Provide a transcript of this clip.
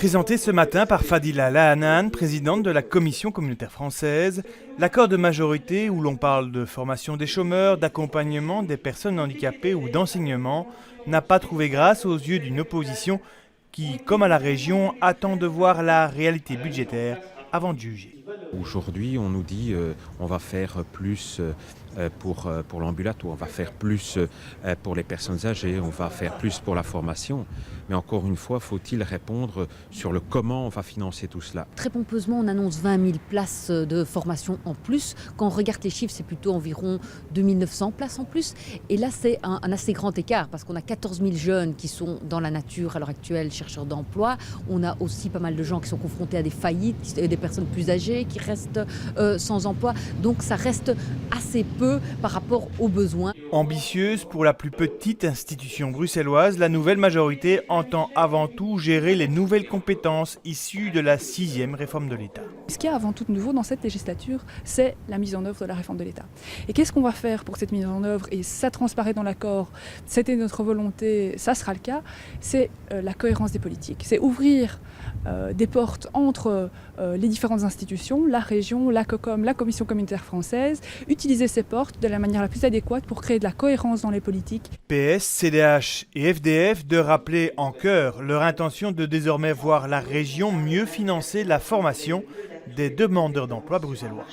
Présenté ce matin par Fadila Lahanan, présidente de la Commission communautaire française, l'accord de majorité où l'on parle de formation des chômeurs, d'accompagnement des personnes handicapées ou d'enseignement n'a pas trouvé grâce aux yeux d'une opposition qui, comme à la région, attend de voir la réalité budgétaire avant de juger. Aujourd'hui, on nous dit on va faire plus pour l'ambulatoire, on va faire plus pour les personnes âgées, on va faire plus pour la formation. Mais encore une fois, faut-il répondre sur le comment on va financer tout cela. Très pompeusement, on annonce 20 000 places de formation en plus. Quand on regarde les chiffres, c'est plutôt environ 2 900 places en plus. Et là, c'est un assez grand écart parce qu'on a 14 000 jeunes qui sont dans la nature à l'heure actuelle, chercheurs d'emploi. On a aussi pas mal de gens qui sont confrontés à des faillites, des personnes plus âgées qui restent sans emploi. Donc ça reste assez peu par rapport aux besoins. Ambitieuse pour la plus petite institution bruxelloise, la nouvelle majorité entend avant tout gérer les nouvelles compétences issues de la 6e réforme de l'État. Ce qu'il y a avant tout de nouveau dans cette législature, c'est la mise en œuvre de la réforme de l'État. Et qu'est-ce qu'on va faire pour cette mise en œuvre? Et ça transparaît dans l'accord, c'était notre volonté, ça sera le cas, c'est la cohérence des politiques. C'est ouvrir des portes entre les différentes institutions, la région, la COCOM, la Commission communautaire française, utiliser ces portes de la manière la plus adéquate pour créer de la cohérence dans les politiques. PS, CDH et FDF de rappeler en chœur leur intention de désormais voir la région mieux financer la formation des demandeurs d'emploi bruxellois.